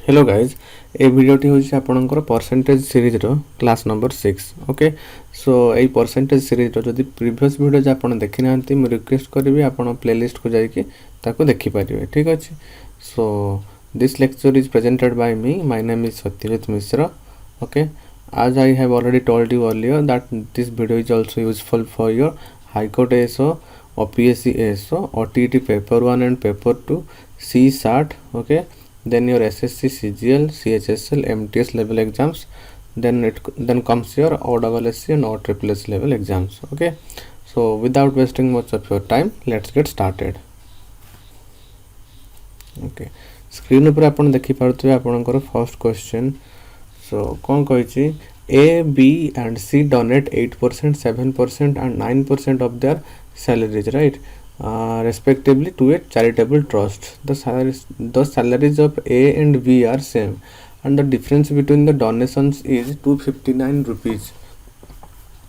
Hello guys ए भिडियोटी हूँ आपणकर percentage series रो class number 6 okay so ये परसेंटेज सीरीज रो जदि प्रीवियस वीडियो जो आप देखी ना मुझे रिक्वेस्ट करी आप प्लेलिस्ट को जाकि देखिपारे ठीक अच्छे so this lecture is presented by me my name is Satyajit Mishra okay as I have already told you earlier that this video is also useful for your High Court ASO, OPSC ASO, OTT paper 1 and paper 2, CSAT, okay, then your SSC, CGL, CHSL, MTS level exams, then comes your OSSC and OSSC level exams, okay. So without wasting much of your time, let's get started. Okay, screen ऊपर आपण देखि पारुथबे आपनकर first question. So कौन कही A, B and C donate 8%, 7% and 9% of their salaries, right? Respectively to a charitable trust. The salaries of A and B are same and the difference between the donations is 259 rupees.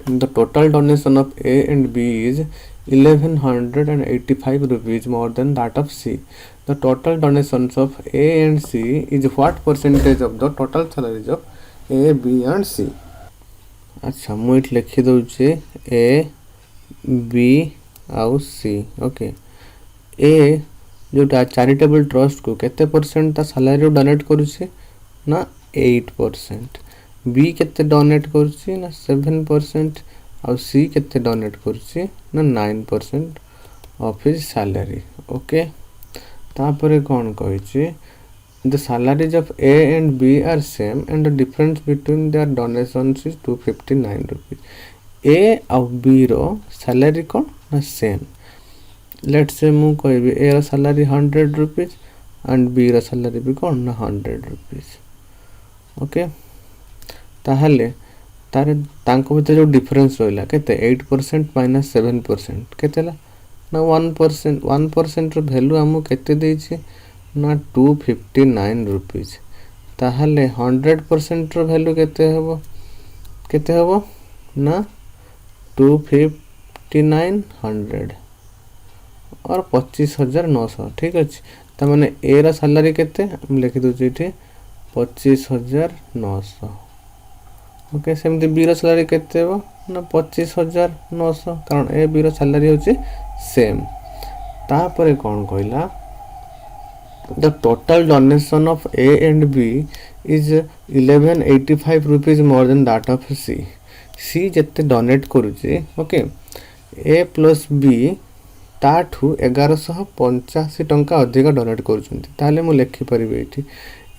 The total donation of A and B is 1185 rupees more than that of C. The total donations of A and C is what percentage of the total salaries of A, B and C? अच्छा मुझे लिखी दूचे A, B आउ C okay. A जो charitable trust को केते percent ता salary donate करूचे ना 8%. B केते डोनेट करूचे ना 7% और C केते डोनेट करूचे ना 9% ऑफ हिज सैलरी ओके. तापरे कौन कहिचे the salaries of A and B are same and the difference between their donations is 259 rupees. A और B रो सैलरी कौन ना सेम. लेट्स से मु कहबी A रो सैलरी 100 रुपीज एंड B रो सैलरी भी कौन ना 100 रुपीज ओके. ताहले तारे तांको भीतर जो डिफरेंस रहला केते 8% माइनस 7% केतेला ना 1%. 1% रो वैल्यू हमु केते देछि ना 259 रुपीज. ताहले 100% रो वैल्यू केते हबो ना 259 और 25,900 ठीक अच्छे. ता माने ए रा सैलरी केते हम लिखि दोछि इठी 25,900 ओके. सेमती बी रा सैलरी केते हबो ना 25,900 कारण ए बी रा सैलरी होछि सेम. तापरे कोन कहला the total donation of A and B is 1185 rupees more than that of C. C जत्ते डोनेट करूचे ओके A प्लस B ताठू 1185 टंका अधिक डोनेट करूचंती. ताले मु लिखि परिबे एठी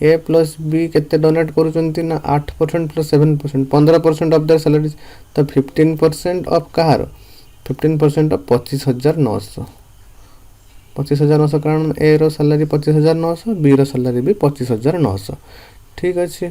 A प्लस B केते डोनेट करूचंती ना 8% प्लस 7% 15% ऑफ देयर सैलरीज. तो 15% ऑफ कहार 15% ऑफ 25,900 25,900 कारण ए रो सैलरी 25,900 बी रो सैलरी भी 25,900 ठीक अच्छे.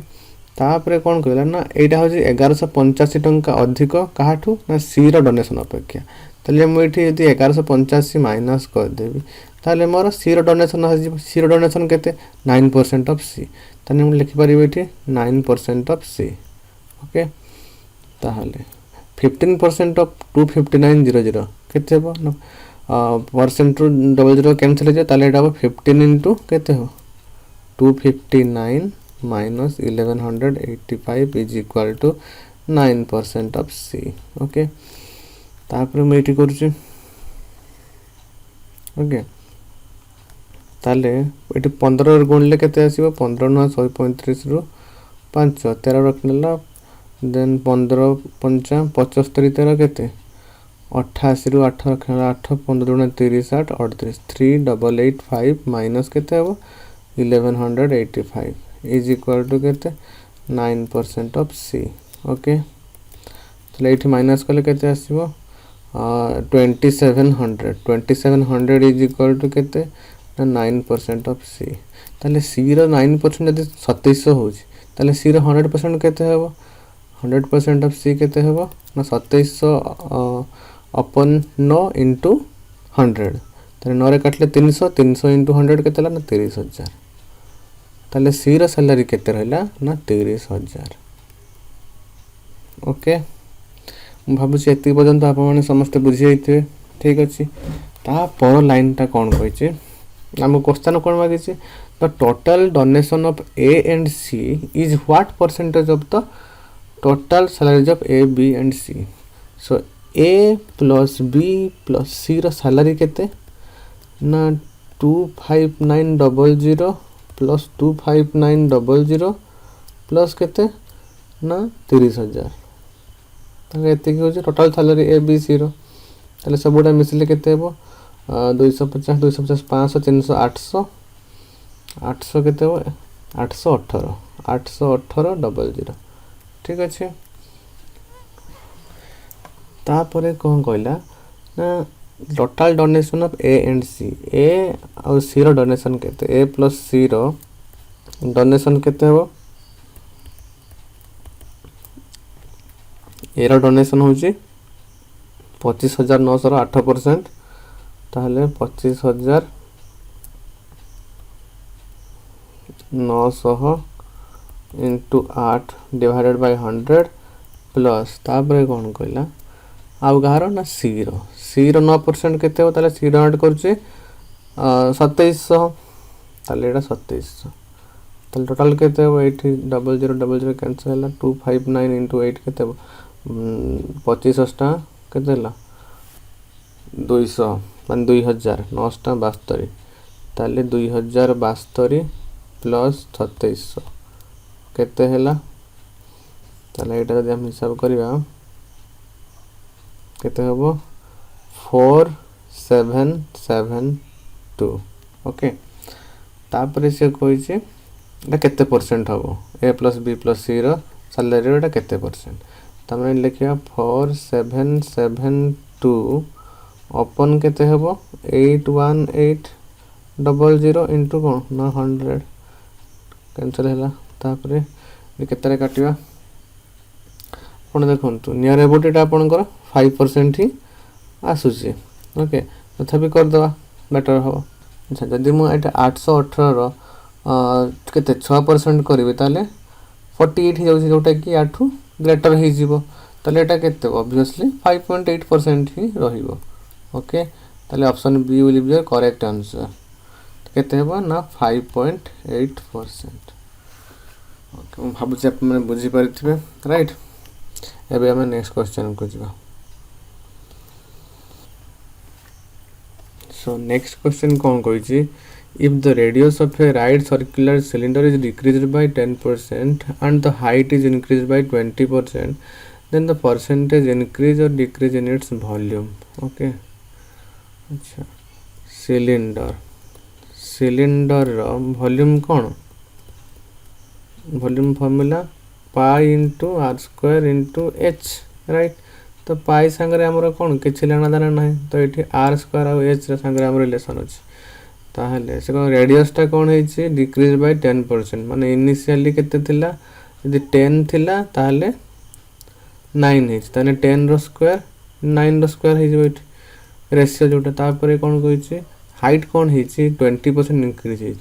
तापरे कौन कहला ना एटा हो 1185 टंका अधिक काहाठू ना सी रो डोनेशन अपेक्षा. ताले मु एठी यदि 1185 माइनस कर देबी ताले मोर सी रो डोनेशन आ जिवो. सी रो डोनेशन केते 9% ऑफ सी. ताने मु लिखि परिबे एठी 9% ऑफ सी ओके. ताहले 15% ऑफ 25900 केते हो ना परसेंट रू 00 कैंसिल हो जाए ताले एटा 15 इंटू केते हो 259 minus 1185 is equal to 9% of C okay. तापर मैं एटी करूची ओके. ताले एटी 15 र गुणले केते आसीबो 15 9 135 रु 5 13 रखनेला देन 15 5 75 13 केते 88 रु 8 रखनेला 8 15 दुना 30 8 38 3885 माइनस केते हो 1185 इज इक्वल टू केते 9% ऑफ सी ओके. तो एठी माइनस कले केते आसीबो 2700 इज इक्वल टू केते 9% ऑफ सी. ताले सी रो 9% यदि 2700 होची ताले सी रो 100% केते हेबो 100% ऑफ सी केते हेबो ना 2700 अपन 9 इंटू 100 ताले 9 रे काटले 300 इंटू 100 केते ना 30,000. ताले सी रो सैलरी केते रहला ना 30,000 ओके. मु भाबुची एति पर्यंत आप माने समस्त बुझी जाइते ठीक अछि. ता पर लाइन ता कोन कहिचे हम क्वेश्चन कोन मागिचे the total donation of A and C is what percentage of the total salaries of A, B and C? So A plus B plus C ର salary केते ना 25900 plus 25900 plus केते ना 30000 ताके एतिक हो total salary A B C रो ताले सबुडा मिसले केते हेबो 250 250 500 300 800 800 केते हो 818 00 ठीक अच्छे तापर कौन कहला ना total donation of A and C A और सी रो डोनेशन केते ए प्लस सी रो डोनेशन केते हो ए रो डोनेशन होची 25900 रो 8% ताहले 25900 into 8 divided by 100 plus तापर कौन कहला आउ गार ना सी रो 9% केते हो ताले सी रो ऐड करछे 2700 ताले एटा 2700 ताले टोटल केते हो 8000 कैंसिल होला 259 into 8 केते हो 25 टा केते होला 200 मान 2000 9 टा 72 ताले 2072 प्लस 2700 केते हैला ताले एटा जदि हम हिसाब करबा केते हबो 4772 ओके तापर से कोइ छै एटा केते परसेंट हबो ए प्लस बी प्लस सी रो सैलरी एटा केते परसेंट तमने लिखिया 4772 अपन केते हबो 81800 into कोन ना 100 कैंसिल हैला तापरे केतरे काटिबा आपण देखंतु नियर अबाउट एटा आपनकर 5% ही आसुची ओके तथापि कर दवा बेटर हो अच्छा जदि मु एटा 818 रो केते 6% करबे ताले 48 ही जाउची जोटा कि 8 ग्रेटर ही जीवो ताले एटा केते ऑब्वियसली 5.8% ही रहिबो ओके ताले option B will be the correct answer केते हेबो ना 5.8% ओके हम भाबु जे अपन बुझी परिथिबे राइट एबे हम नेक्स्ट क्वेश्चन को जिबा सो नेक्स्ट क्वेश्चन कोन कोइ छी if the radius of a right circular cylinder is decreased by 10% and the height is increased by 20% then the percentage increase or decrease in its volume okay अच्छा cylinder volume कौन volume formula pi into r square into h right तो pi सांगरे हमर कौन किछि लेना देना नहीं तो ये आर स्क्वायर और एच सांगरे हमर रिलेशन अछि ताहले से कोन रेडियस टा कोन है छी डिक्रीज बाय 10% माने इनिशियली केते थिला यदि 10 थिला ताहले 9 है ताने 10 रो स्क्वायर 9 रो स्क्वायर है जेबे रेशियो जोटा तापरे कोन कहै छी हाइट कोन है छी 20% इंक्रीज है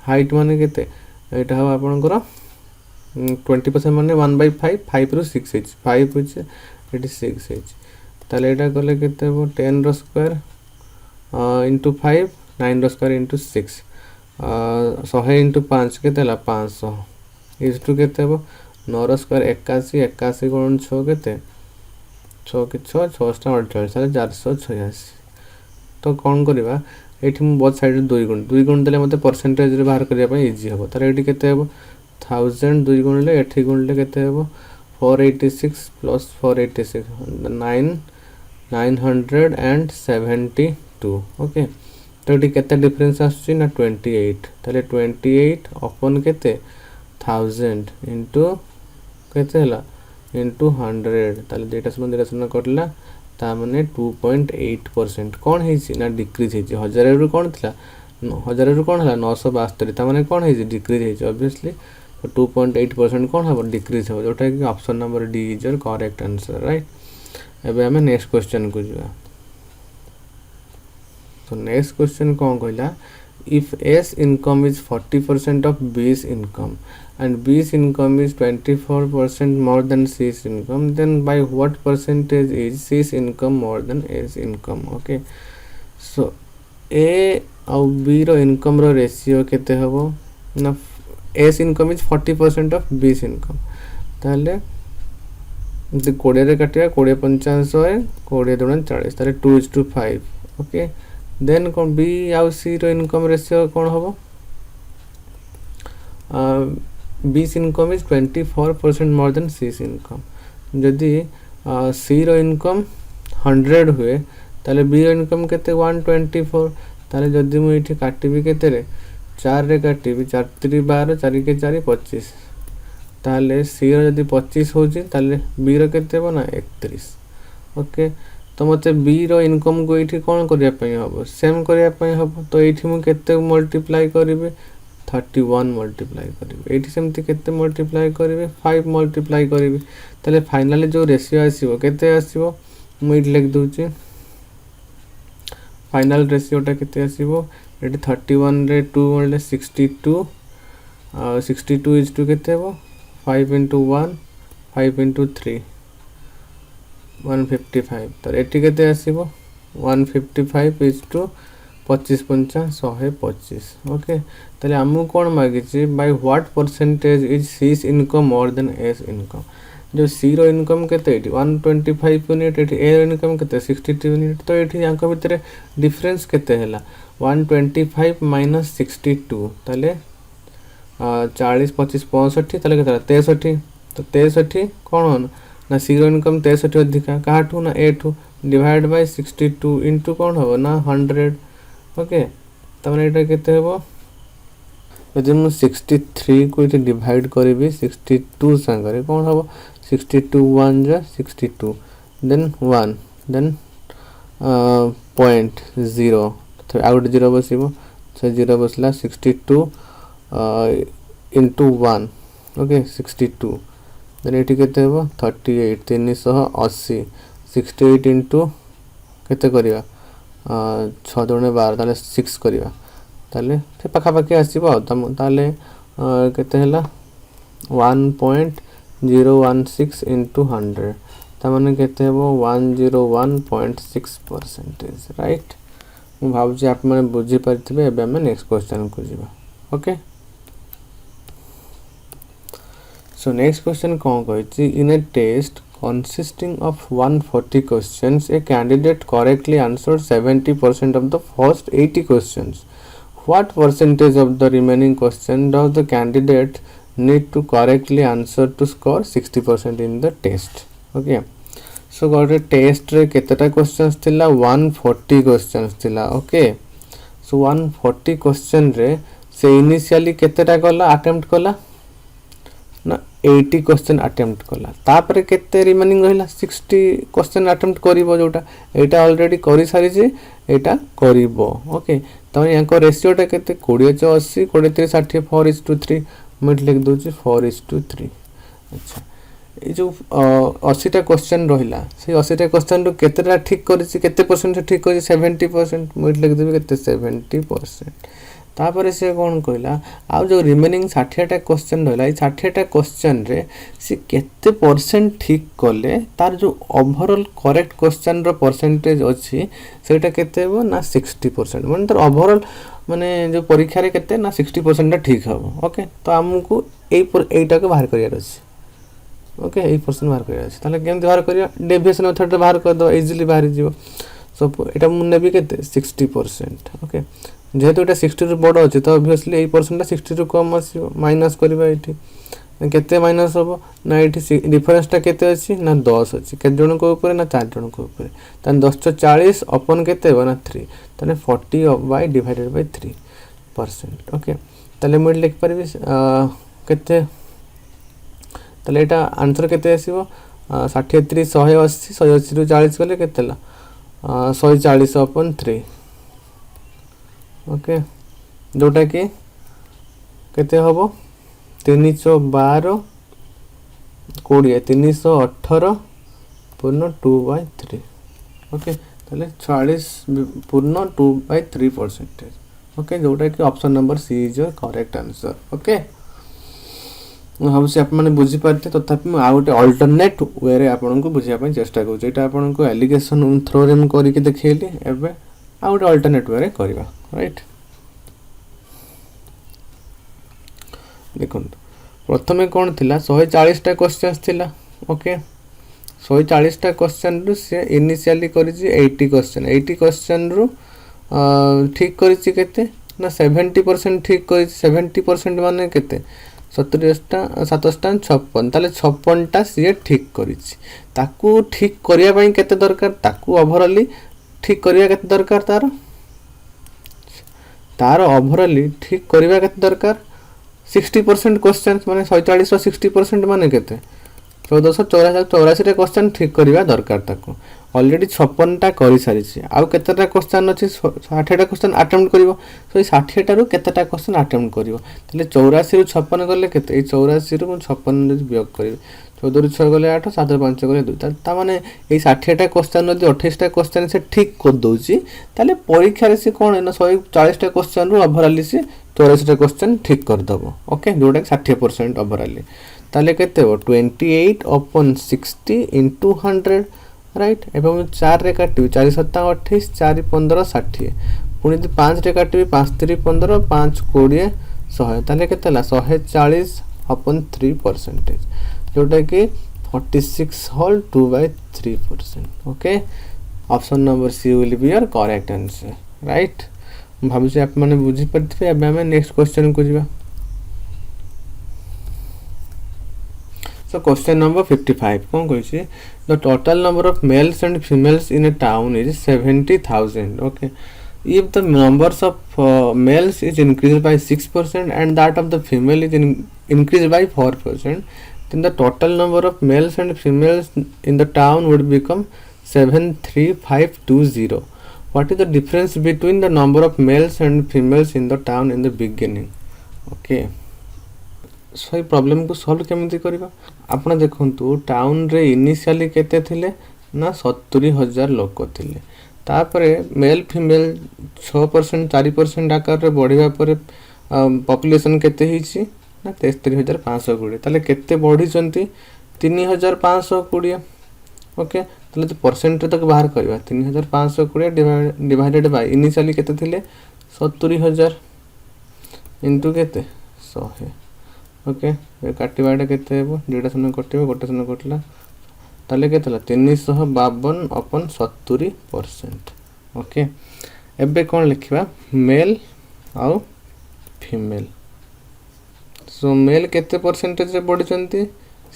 हाइट माने केते एटा हो आपनकर 20% माने 1/5 5 रो 6 है 5 होचे एटी 6 है ताले एटा करले केते हो 10 रो स्क्वायर into 5 9 रो स्क्वायर into 6 100 into 5 केते ला 500 इज टू केते हो 9 रो स्क्वायर 81 81 गुणन 6 केते 6 के 6 6 48 साले 486 तो कोन करबा एठी हम बोथ साइड 2 गुण देले मते परसेंटेज रे बाहर करिया पय इजी हो तारे एठी केते हो 1000 2 गुण ले एठी गुण ले केते हो 486 plus 486 972 ओके तो एटी केते डिफरेंस आछी ना 28 ताले 28 अपन केते 1000 into केते हला into 100 ताले डेटा सम करला ता माने 2.8% कोन है छी ना डिक्रीज है छी 1000 रु कोन थला 1000 रु कोन हला 972 ता माने कोन है छी डिक्रीज है छी ऑब्वियसली तो 2.8% कोन हबो डिक्रीज हो जोटा कि option number D is your correct answer right एबे हमें नेक्स्ट क्वेश्चन को जिवा तो नेक्स्ट क्वेश्चन कोन कहला if S income is 40% of B's income and B's income is 24% more than C's income then by what percentage is C's income more than A's income okay so A आउ B रो income row ratio केते हबो ना S income is 40% of बीस income ताले 20 रे काटिया 20 50 100 20 दुना 40 ताले 2:5 okay then कोन B आउ सी रो इनकम रेशियो कोन हबो B's income is 24% more than C's income जदि सी रो इनकम 100 हुए ताले बी रो इनकम केते 124 ताले जदि मु इठी काटिबी केते रे 4 रे काटिबी 4 3 12 4 के 4 25 ताले सी रो जदि 25 होजी ताले बी रो केते हो ना 31 ओके तो मते बी रो इनकम को इठी कोन करिया पई हबो सेम करिया पई हबो तो इठी मु केते मल्टीप्लाई करबे 31 मल्टीप्लाई करिवे एठी सेमति केते मल्टीप्लाई करिवे 5 मल्टीप्लाई करिवे ताले फाइनली जो रेशियो आसीबो केते आसीबो मु इट लिख दोची फाइनल रेशियो टा केते आसीबो एठी 31 रे 2 मल्टे 62 62 इज टू केते हो 5 into 1 5 into 3 155 तो एठी केते आसीबो 155 इज टू 25 पंचा 125 ओके ताले हमु कोन मागिछि by what percentage is C's income more than A's income जो सी रो इनकम केते एठी 125 यूनिट एठी ए इनकम केते 62 यूनिट तो एठी यांको भितरे डिफरेंस केते हैला 125 माइनस 62 ताले 40 25 65 ताले केते 63 तो 63 कोन ना सी रो इनकम 63 अधिका काठू ना ए टू डिवाइड बाय 62 इनटू कोन हो ना 100 ओके तमने एटा केते हेबो यदि मु 63 को इते डिवाइड करबी 62 संगरे कोन हबो 62 1 जा 62 देन 1 देन पॉइंट 0 तो आउट 0 बसिबो से 0 बसला 62 इनटू 1 ओके 62 देन एटी केते हेबो 38 380 68 इनटू केते करिया 6 दुणे 12 ताले 6 करिया ताले से पाखा पाखी आसीबो ताले केते हैला 1.016 into 100 ता माने केते हेबो 101.6% राइट मु भाबुची आप माने बुझी परथिबे एबे हम नेक्स्ट क्वेश्चन को जीवा ओके सो नेक्स्ट क्वेश्चन कोन कहैछि in a test consisting of 140 questions, a candidate correctly answered 70% of the first 80 questions. What percentage of the remaining question does the candidate need to correctly answer to score 60% in the test? Okay. So गोटे test रे केतेटा questions थिला 140 questions थिला okay सो 140 question रे से initially केतेटा कला attempt कला ना 80 question attempt कला तापरे केते रिमेनिंग रहला 60 क्वेश्चन अटेम्प्ट करिवो जोटा एटा ऑलरेडी करि सारी जे एटा करिवो ओके त यहाँ को रेशियो टा केते 20 80 23 60 4:3 मिट लिख दोची 4:3 अच्छा ए जो 80 टा क्वेश्चन रहिला से 80 टा क्वेश्चन रो केतेटा ठीक करिछि केते परसेंट ठीक करिछि 70% मिट लिख देबे केते 70% तापर से कौन कहला आ जो रिमेनिंग 60 टा क्वेश्चन रहला 60 टा क्वेश्चन रे से केते परसेंट ठीक कले तार जो ओवरऑल करेक्ट क्वेश्चन रो परसेंटेज अछि सेटा केते हो ना 60% माने तार ओवरऑल माने जो परीक्षा रे केते ना 60% टा ठीक हबो ओके तो हमकु एटा के बाहर करिया अछि ओके 8% बाहर करिया अछि ताले केम बाहर करिया डेविएशन मेथड रे बाहर कर दो इजीली बाहर जीवो सो एटा मु नेबी केते 60% ओके जेहेतु एटा 60 रु बड़ अछि तो ऑब्वियसली 8% 60 रु कम आसीबो माइनस करबा एठी केते माइनस होबो ना एठी डिफरेंस टा केते अछि ना 10 अछि के जण को ऊपर ना 4 जण को ऊपर तन 1040 अपन केते हो ना 3 तने 40 बाय डिवाइडेड बाय 3% ओके तले मिड लिख परबी केते तले एटा आंसर केते आसीबो 60 3 180 180 रु 40 गले केतेला 140 अपन 3 ओके जोटा कि केते हबो 312 20 318 पूर्ण 2/3 ओके ताले 40 पूर्ण 2/3% ओके जोटा कि option number C is your correct answer okay हम से आप माने बुझी पारते तथापि मैं आउटे अल्टरनेट वे रे आपन को बुझिया पय चेष्टा करू जेटा आपन को एलिगेशन थ्रो रे हम करी के देखैली एबे आउटे अल्टरनेट वे रे करबा राइट। देखो प्रथम कौन थिला 140टा क्वेश्चंस थिला ओके 140टा क्वेश्चन रु से इनिशियली करिछि 80 क्वेश्चन 80 क्वेश्चन रु ठीक करिछि केते ना 70% ठीक करिछि 70% माने केते 70टा 7टा 56 ताले 56टा से ठीक करिछि ताकू ठीक करिया पई केते दरकार ताकू ओवरऑली ठीक करिया केते दरकार तार ओवरऑली ठीक करिया केते दरकार 60% क्वेश्चन माने 140 रो 60% माने केते 1484 क्वेश्चन ठीक करिया दरकार ताकू ऑलरेडी 56टा करि सारिछि आउ केतेटा क्वेश्चन अछि 60टा क्वेश्चन अटेम्प्ट करिवो सो 60टा रु केतेटा क्वेश्चन अटेम्प्ट करिवो तले 84 रु 56 गले केते 84 रु 56 रे वियोग करिवो 14 रु 6 गले 8 7 रु 5 गले 2 ता माने ए 60टा क्वेश्चन यदि 28टा क्वेश्चन से ठीक कर दोछि तले परीक्षा रे से कोन ना 140टा क्वेश्चन रु ओवरऑली से 84टा क्वेश्चन ठीक कर दबो ओके जोटा 60% ओवरऑली ताले केते हो 28 upon 60 into 100 राइट एवं 4 रे काटिबी 4 7 28 4 15 60 पुनी 5 रे काटिबी 5 3 15 5 20 100 ताले केते ला 140 upon 3% जोटा कि 46 whole 2/3% okay option number C will be your correct answer right भाबु से आप माने बुझी परथिबे अब हम नेक्स्ट क्वेश्चन को जिबा So question number 55 कौन कहिछि the total number of males and females in a town is 70,000 okay if the numbers of males is increased by 6% and that of the female is increased by 4% then the total number of males and females in the town would become 73520 what is the difference between the number of males and females in the town in the beginning okay सही problem को solve केमिति करबा आपन देखंतु town रे initially केते थिले ना 70000 लोक थिले तापरे मेल फीमेल 6% 4% आकार रे बढ़िबा परे पॉपुलेशन केते हिची ना 73520 ताले केते बढ़ी चंती 3520 ओके ताले तो परसेंट तक बाहर करबा 3520 डिवाइडेड बाय इनिशियली केते थिले 70000 इनटू केते 100 ओके काटिबाटा केते हेबो दुटा शून्य कटिबो गोटे शून्य कटला ताले केतला 352 अपन 70% ओके एबे कोन लिखिबा मेल आउ फीमेल सो मेल केते परसेंटेज रे बढ़ी चंती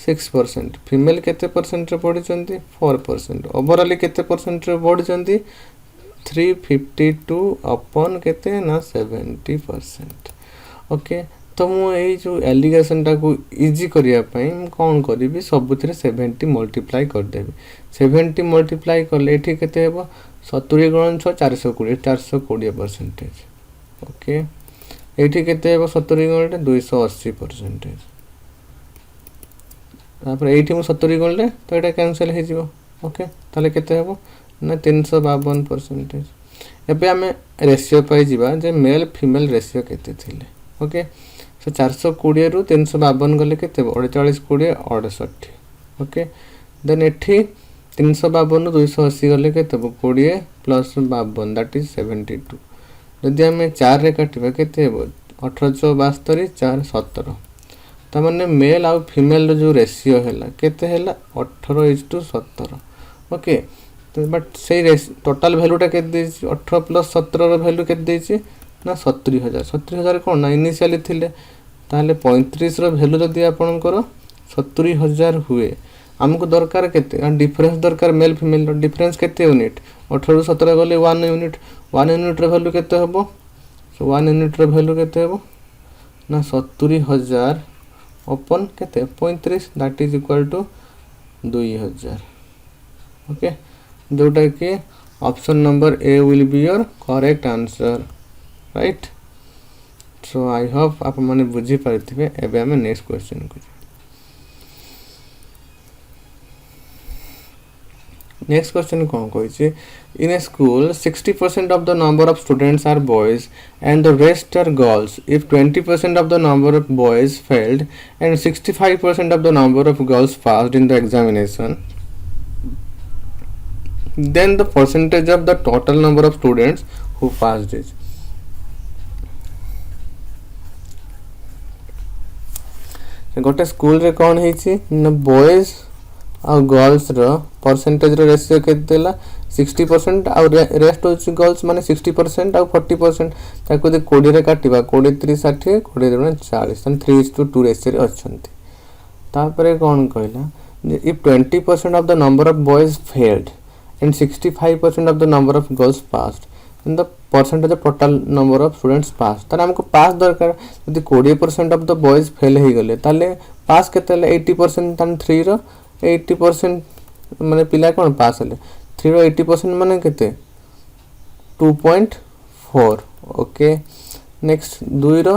6% फीमेल केते परसेंट रे बढ़ी चंती 4% ओवरऑल केते परसेंट रे बढ़ी चंती 352 अपन केते ना 70% ओके तो मु ए जो एलिगेशन टा को इजी करिया पई म कोन करबी सबुथिरे 70 मल्टीप्लाई कर देबी 70 मल्टीप्लाई करले एठी केते हेबो 70 गुणन 6 420% ओके एठी केते हेबो 70 गुणन 280% तापर एठी मु 70 गुणले तो एटा कैंसिल हे जिवो ओके ताले केते हेबो ना 352% एबे हमें रेशियो पाई जिबा जे मेल फीमेल रेशियो केते थिले ओके सो 420 रु 352 गले केते 48 20 68 ओके देन एठी 352 रु 280 गले केते 20 प्लस 52 दैट इज 72 यदि हमें 4 रे काटिबा केते 1872 4 17 त माने मेल आ फीमेल जो रेशियो हैला केते हैला 18:17 ओके तो बट से टोटल वैल्यूटा केते 18 प्लस 17 रो वैल्यू केते देछि ना 70000 कोन ना इनिशियली थिले ताले 35 रो वैल्यू जदी आपनकर 70000 हुए हमको दरकार केते डिफरेंस दरकार मेल फीमेल रो डिफरेंस केते यूनिट 18 रो 17 गले 1 यूनिट रो वैल्यू केते होबो सो 1 यूनिट रो वैल्यू केते होबो ना 70000 अपन केते 35 that is equal to 2000 okay जोटा कि option number A will be your correct answer right so I hope आप माने बुझी पारथिबे एबे हम नेक्स्ट क्वेश्चन को नेक्स्ट क्वेश्चन कोन कहै in a school 60% of the number of students are boys and the rest are girls if 20% of the number of boys failed and 65% of the number of girls passed in the examination then the percentage of the total number of students who passed is गोटे school रे कौन है ना boys आ girls रो percentage row ratio केते देला 60% आ rest हो girls माने 60% आ 40% ताको दे 20 रे काटिबा 20 30 60 20 रे 40 तन 3:2 रेशियो रे अछंती तापरे कौन कहला if 20% of the number of boys failed and 65% of the number of girls passed then the percentage of total number of students passed तार हमको पास दरकार यदि 20% of the boys fail हे गले ताले पास केते ले 80% तन 3 रो 80% माने पिला कोन पास हले 3 रो 80% माने केते 2.4 ओके नेक्स्ट 2 रो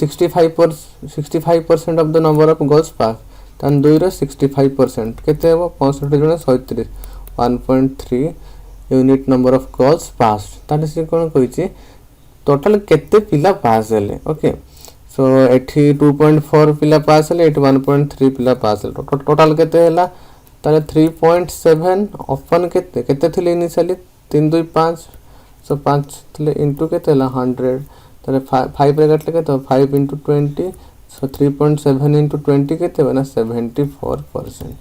65% of the number of girls passed तन 2 रो 65% केते हो 65 जण 37 1.3 यूनिट नंबर ऑफ गर्ल्स पास ताले से कोन कहिछि टोटल केते पिला पास हेले ओके सो एठी 2.4 पिला पास हेले एठी 1.3 पिला पास हेले टोटल केते हैला ताले 3.7 अपन केते केते थिले इनिशियली 3 2 5 सो 5 थिले इनटू केते हैला 100 ताले 5 रे काटले केते 5 into 20 सो 3.7 into 20 केते बना 74%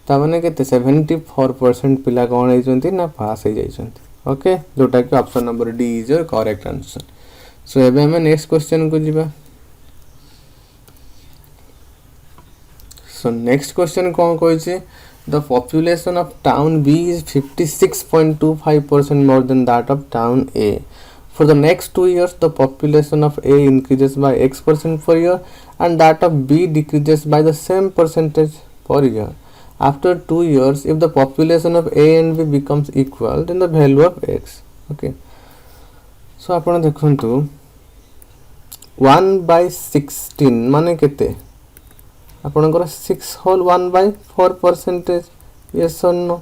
ता माने केते 74% पिला कोन हे जंती ना पास हे जाइछंती ओके जोटा कि option number D is your correct answer so एबे हम नेक्स्ट क्वेश्चन को जिबा सो नेक्स्ट क्वेश्चन कोन कहै the population of town B is 56.25% more than that of town A for the next 2 years the population of A increases by x% per year and that of B decreases by the same percentage per year after 2 years if the population of A and B becomes equal then the value of x okay so आपण देखंतु 1/16 माने केते आपनकर 6 whole 1/4% yes or no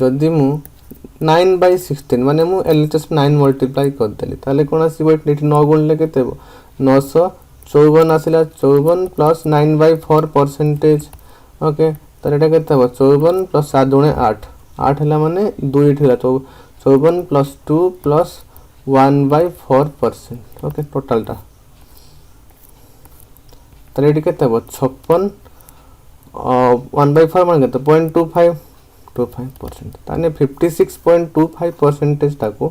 जदि मु 9/16 माने मु LHS 9 multiply कर देली ताले कोन आसीबो एठी 9 गुणले केते हो 954 आसिला 54 प्लस 9/4% ओके ताले एटा केते हो 54 प्लस 7 गुणे 8 8 हला माने 2 ठेला 54 प्लस 2 प्लस 1/4% ओके टोटल टा ताले एटी केते हो 56 1/4 माने केते 0.25% ताने 56.25% ताको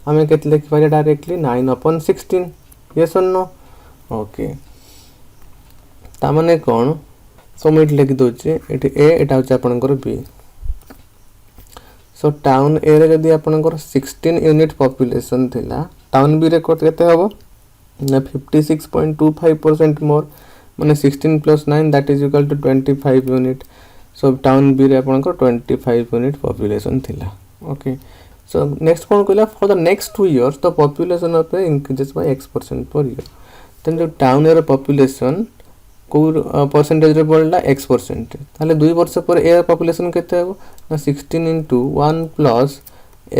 हमें केते लिखि पारे डायरेक्टली 9/16 यस और नो ओके ता माने कोन सो मिट लिखि दोचे एठी ए एटा होचे आपनकर बी सो टाउन ए रे जदी आपनकर 16 यूनिट पॉपुलेशन थिला टाउन बी रे केते हबो ना 56.25% मोर माने 16 + 9 that is equal to 25 unit so town B रे आपनकर 25 यूनिट पॉपुलेशन थिला ओके सो नेक्स्ट कोन कहला for the next 2 years the population of A increases by x% per year then जो टाउन रे पॉपुलेशन को परसेंटेज रे बढ़ला x% ताले 2 वर्ष पर ए पॉपुलेशन केते हो ना 16 into 1 plus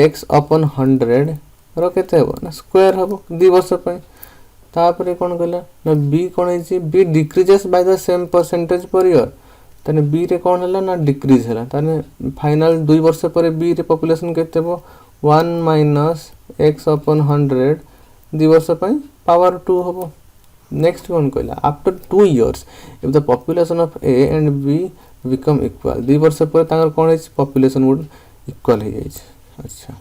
x upon 100 रो केते हो ना स्क्वायर हो 2 वर्ष पय तापरे कोन कहला ना b कोन है जी b decreases by the same percentage per year तने बी रे कोन हला ना डिक्रीज हला तने फाइनल 2 वर्ष पर बी रे पॉपुलेशन केते हो 1 माइनस x upon 100 2 वर्ष पय पावर 2 होबो नेक्स्ट कोन कहला after 2 years if the population of A and be become equal 2 वर्ष पर तांगर कोन है पॉपुलेशन वुड इक्वल हे जाय अच्छा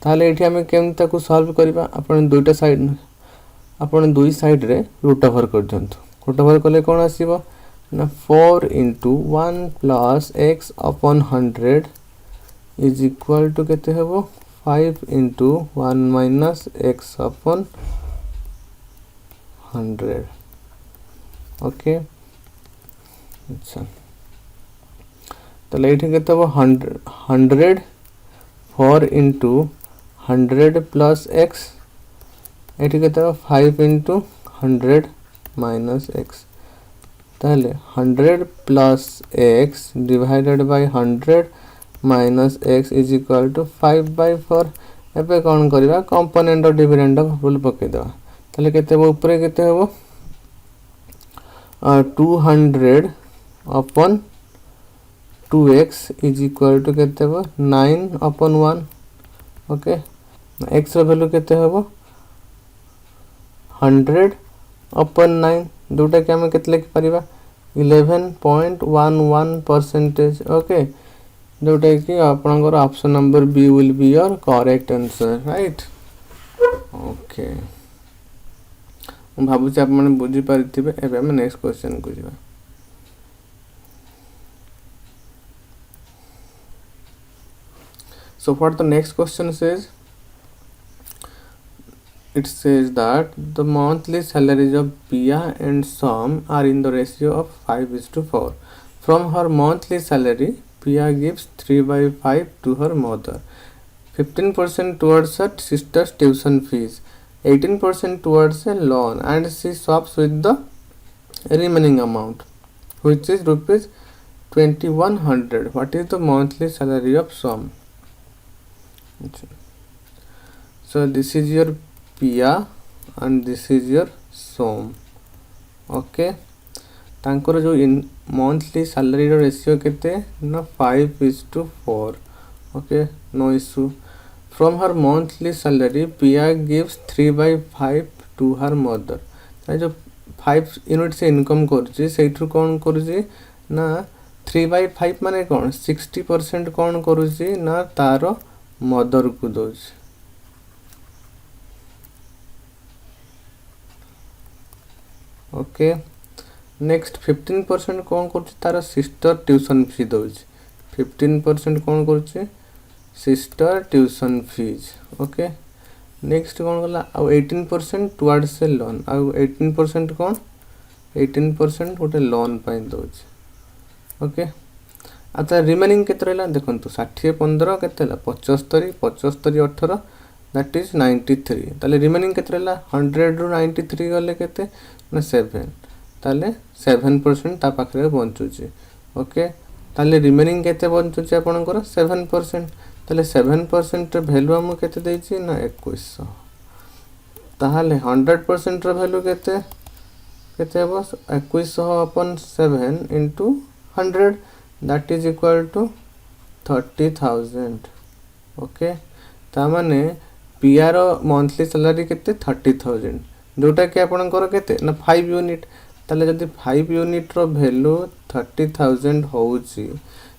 ताले एठी हमें केम ताकू सॉल्व करबा अपन दुईटा साइड अपन दुई साइड रे रूट ओवर कर दंतु रूट ओवर करले कोन आसीबो ना 4 into 1 plus x upon 100 is equal to केते हेबो 5 into 1 minus x upon 100 okay अच्छा तले एठी केते हेबो 100 4 into 100 plus x एठी केते हेबो 5 into 100 minus x ताले 100 plus x divided by 100 minus x is equal to 5/4 एबे कोन करबा कंपोनेंट और डिविडेंड ऑफ रूल पके दवा ताले केते हो ऊपर केते हो 200 upon 2x is equal to केते हो 9 upon 1 ओके x रो वैल्यू केते हो 100 upon 9 जोटा कि आम के लिखिपर 11.11%। ओके, जोटा कि आपनकर option number B will be your correct answer, right. Okay, भावुँ आप बुझी पारिथिबे। एबे हम नेक्स्ट क्वेश्चन को जावा। So what the next question says, it says that the monthly salaries of Pia and Sam are in the ratio of 5:4. From her monthly salary, Pia gives 3/5 to her mother, 15% towards her sister's tuition fees, 18% towards a loan, and she swaps with the remaining amount, which is rupees 2100. What is the monthly salary of Sam? So this is your Pia and this is your Som. Okay, तांकर जो monthly salary ratio केते ना 5:4। Okay, no issue. From her monthly salary Piya gives 3/5 to her mother. जो 5 unit से income करुच्ची से कौन करुच्ची ना 3/5 माने कौन 60% कौन करुच्ची ना तार मदर को दौर। ओके, नेक्स्ट 15% कौन कर तार सिस्टर ट्यूशन फी दौर। 15% कौन कर sister tuition fees. Okay, next कौन गला 18% टुवर्ड्स ए लोन। 18% कौन 18% गोटे लोन दौर। ओके, अच्छा रिमेनिंग के देखो 60 15 के 75 75 18 दैट इज 93। ताले रिमेनिंग के 100 रु 93 गले के 7 ताले 7% ता पाखरे बंचुची। ओके, ताले रिमेनिंग केते बंचुची आपनकर 7%। ताले 7% रे वैल्यू हम केते देछि ना 2100। ताले 100% रे वैल्यू केते केते बस 2100 अपन 7 into 100 that is equal to 30,000। Okay, ता माने पिया रो मंथली सैलरी केते 30,000, जोटा कि आपनकर केते ना 5 यूनिट। ताले जदि 5 यूनिट रो वैल्यू 30,000 होउची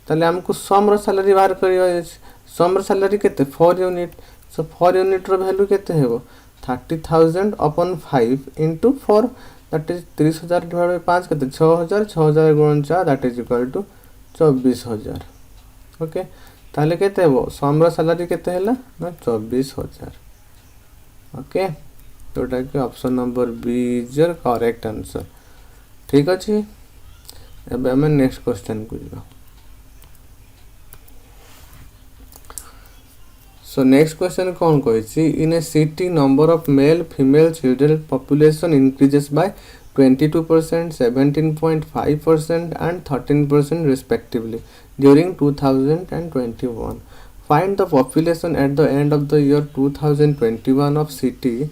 ताले हमको सम रो सैलरी बाहर करियो अछि। सम रो सैलरी केते 4 यूनिट। सो 4 यूनिट रो वैल्यू केते हेबो 30,000 अपन 5 into 4 that is 30,000 divide by 5 केते 6,000। 6,000 गुणन 4 that is equal to 24,000। Okay, ताले केते हेबो सम रो सैलरी केते हैला ना 24,000। ओके, जोटा कि option number B is your correct answer. ठीक अछि, एबे हम नेक्स्ट क्वेश्चन को जाबा। सो नेक्स्ट क्वेश्चन कौन कहिछि, in a city number of male female children population increases by 22%, 17.5% and 13% respectively during 2021. Find the population at the end of the year 2021 of city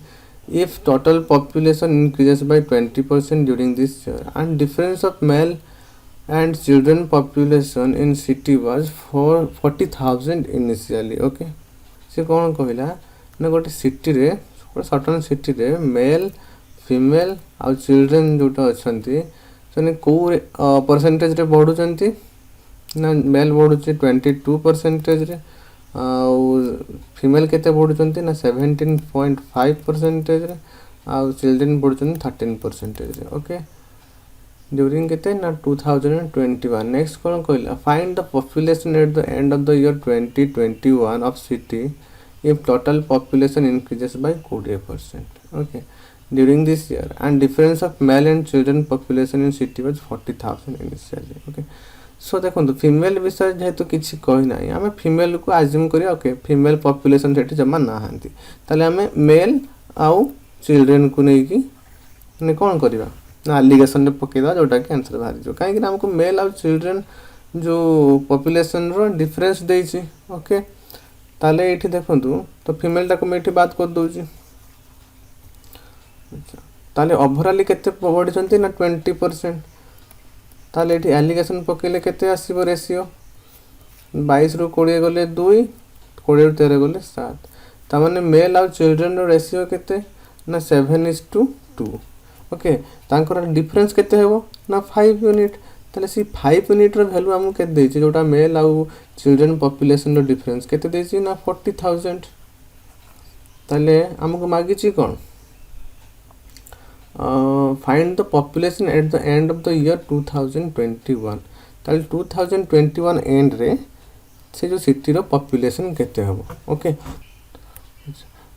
if total population increases by 20% during this year and difference of male and children population in city was 40,000 initially। okay, से कौन कहला ना गोटे city रे certain city रे male female आ children जोटा अच्छे से कौ परसेंटेज रे बढ़ुचंती ना मेल बढ़ुचे 22% रे फीमेल केते बढ़ुचंती ना 17.5% रे आ चिल्ड्रेन बढ़ुचंती 13% रे। ओके, ड्यूरिंग केते ना 2021। नेक्स्ट कौन कहला find the population at the end of the year 2021 of city if total population increases by 20%। okay, during this year and difference of male and children population in city was 40,000 initially। okay, so देखो female विषय जेहेतु किसी कही ना आम female को assume करिया। Okay, female population से जमा नहांती ताले आम मेल आउ चिल्ड्रेन को लेकिन माने कौन करवा ना एलिगेशन रे पकेदा जोटा कि आंसर बाहर जो कहीं हमको मेल आउ चिल्ड्रेन जो पॉपुलेशन रो डिफरेंस देछि। ओके, ताले एठी देखंतु तो फीमेल टाको मैं एठी बात कर दोछि। अच्छा, ताले ओवरऑल केते बढ़ी छंती ना 20%। ताले एठी एलिगेशन पकेले केते आसीबो रेशियो 22 रु 20 गले 2, 20 रु 13 गले 7। ता माने मेल आउ चिल्ड्रेन रो रेशियो केते ना 7:2। ओके तांकर डिफरेंस केते हेबो ना 5 यूनिट ताले सी 5 यूनिट रो वैल्यू हमु केते देछि जोटा मेल आउ चिल्ड्रन पॉपुलेशन रो डिफरेंस केते देछि ना 40000 ताले हमको मागी छि कोन find the population at the end of the year 2021 ताले 2021 एंड रे से जो सिटी रो पॉपुलेशन केते हबो ओके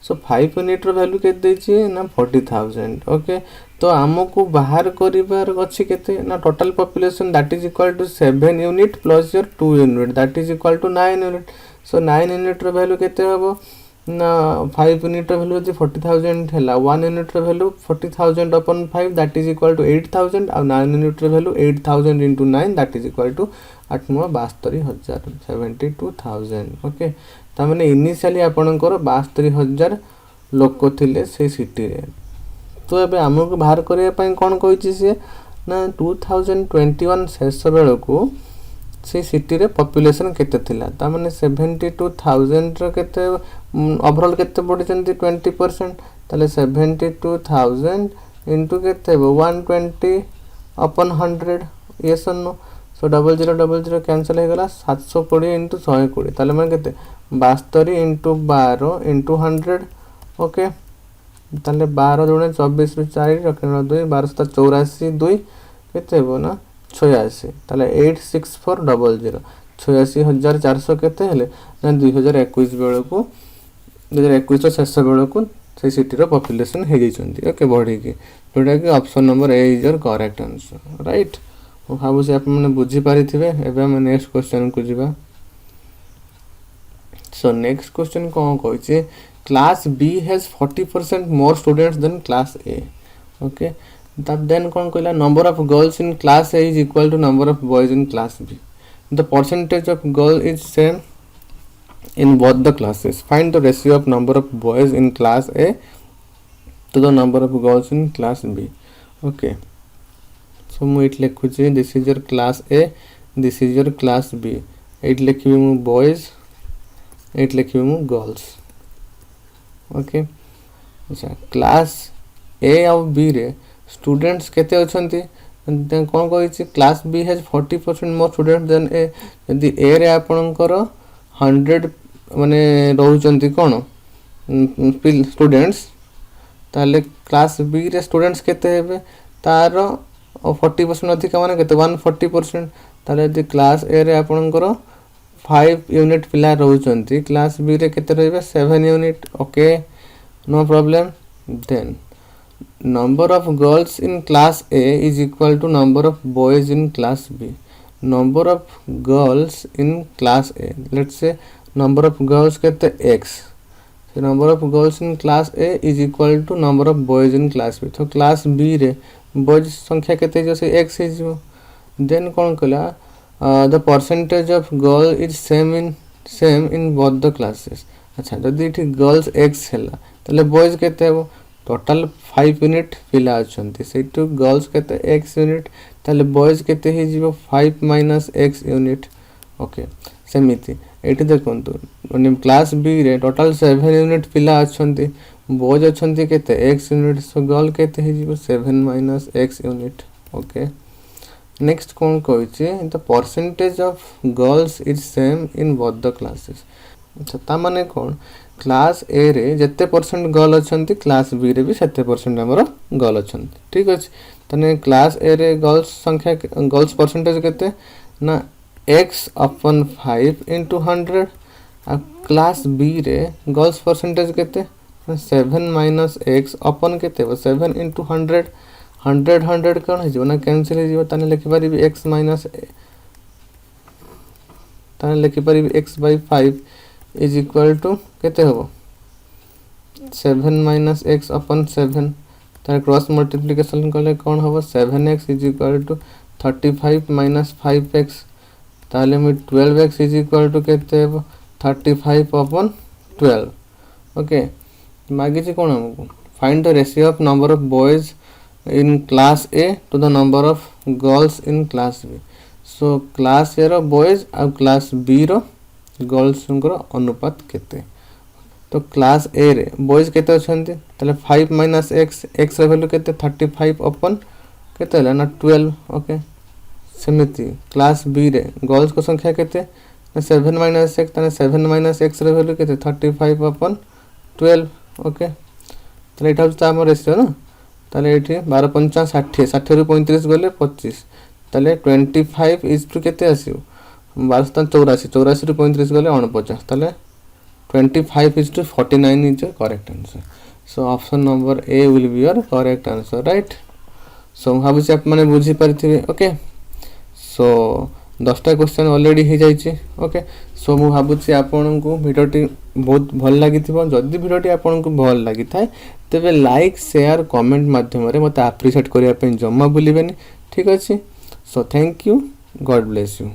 सो 5 यूनिट रो वैल्यू केते देछि ना 40000 ओके तो हमको बाहर करिवार अछि केते ना total population that is equal to 7 unit plus your 2 unit that is equal to 9 unit so 9 unit रो वैल्यू केते हबो ना 5 यूनिट रो वैल्यू जे 40000 हैला 1 यूनिट रो value 40000 upon 5 that is equal to 8000 और 9 यूनिट रो value 8000 into 9 that is equal to 8,72,000 72,000 okay ता माने इनिशियली आपनकर 72,000 लोक थिले से सिटी रे तो एबे हमको बाहर करिया पई कोन कहिछि से ना 2021 शेष बेल को से सिटी रे पॉपुलेशन केते थिला ता माने 72,000 रो केते ओवरऑल केते पडिचंती 20% ताले 72,000 इनटू केते 120 upon 100 यस और नो सो 0000 कैंसिल हो गला 720 into 120 ताले माने केते 72 into 12 into 100 ओके ताले 12 दुणे 24 रु 4 रखना 2 12 7 84 2 केते हो ना 86 ताले 86400 86400 केते हेले ना 2021 बेल को 2021 रो शेष बेल को से सिटी रो पॉपुलेशन हे जइचंती ओके बढ़ी के जोटा कि option number A is your correct answer right ओ भाबु से आप माने बुझी पारि थिबे एबे हम नेक्स्ट क्वेश्चन को जिबा सो नेक्स्ट क्वेश्चन कोन कहै class B has 40% more students than class A okay that then kon कहला number of girls in class A is equal to number of boys in class B the percentage of girl is same in both the classes find the ratio of number of boys in class A to the number of girls in class B okay so mu it lekhu che this is your class A this is your class B it lekhi mu boys it lekhi mu girls okay अच्छा class A और B रे students केते अछंती कोन कहि class B has 40% more student than A यदि A रे आपनकर 100 माने रहउचंती कोन स्टूडेंट्स ताले क्लास बी रे स्टूडेंट्स केते हेबे तार 40% अधिक माने केते 140% ताले यदि क्लास ए रे आपनकर 5 यूनिट पिला रहउचंती क्लास बी रे केते रहबे 7 unit okay no problem then number of girls in class A is equal to number of boys in class B number of girls in class A let's say number of girls केते x so number of girls in class A is equal to number of boys in class B तो class B रे boys संख्या केते जैसे x है जो then कोन कला the percentage of girl is same in both the classes अच्छा जदी इठी गर्ल्स x हैला तले बॉयज केते हो टोटल 5 यूनिट पिला अछंती सेटू गर्ल्स केते x यूनिट तले बॉयज केते हे जीवो 5 - x यूनिट ओके सेमिति एठी देखंतु माने क्लास B रे टोटल 7 यूनिट पिला अछंती बॉयज अछंती केते x यूनिट सो गर्ल केते हे जीवो 7 - x यूनिट ओके नेक्स्ट कोन कहै the percentage of girls is same in both the classes अच्छा ता माने कोन क्लास ए रे जत्ते परसेंट गर्ल अछंती क्लास बी रे भी 70% हमर गर्ल अछंती ठीक अछि तने क्लास ए रे गर्ल्स संख्या गर्ल्स परसेंटेज केते ना x upon 5 into 100 आ क्लास बी रे गर्ल्स परसेंटेज केते 7 - x upon केते 7 into 100 100 कोन हे जो ना कैंसिल हे जो तने लिखि पारि x माइनस तने लिखि पारि x/5 is equal to केते होबो 7 - x upon 7 तार क्रॉस मल्टीप्लिकेशन करले कोन होबो 7x is equal to 35 - 5x ताले में 12x is equal to केते होबो 35 upon 12 ओके मागे जे कोन हमको find the ratio of number of boys in class A to the number of girls in class B so class A रो boys और class B रो girls रो अनुपात केते तो क्लास ए रे बॉयज केते अछंती ताले 5 minus x X ray value केते 35 अपन केते हला ना 12 ओके सेमिति क्लास बी रे गर्ल्स को संख्या केते 7 माइनस एक्स ताले 7 माइनस एक्स रे वैल्यू केते 35 अपन 12 ओके ताले एटा होता हमर रेशियो ना ताले एठी 12 5 60 60 रु 35 गले 25 ताले 25 इज टू केते आसीओ 12 84 84 रु 35 गले 49 ताले 25 is to 49 is your correct answer. So option number A will be your correct answer, right? So भावुँ आप मैंने बुझी पारिथिबे ओके सो 10टा क्वेश्चन ऑलरेडी हो जाइए ओके सो मु भावुँ आपन को वीडियोटी बहुत भल लगी जदि वीडियोटी आपन को भल लगी थाए तेबे लाइक शेयर कमेंट माध्यम रे मते अप्रिशिएट करिया पे जम्मा भूलिबेनी ठीक अछि so thank you God bless you.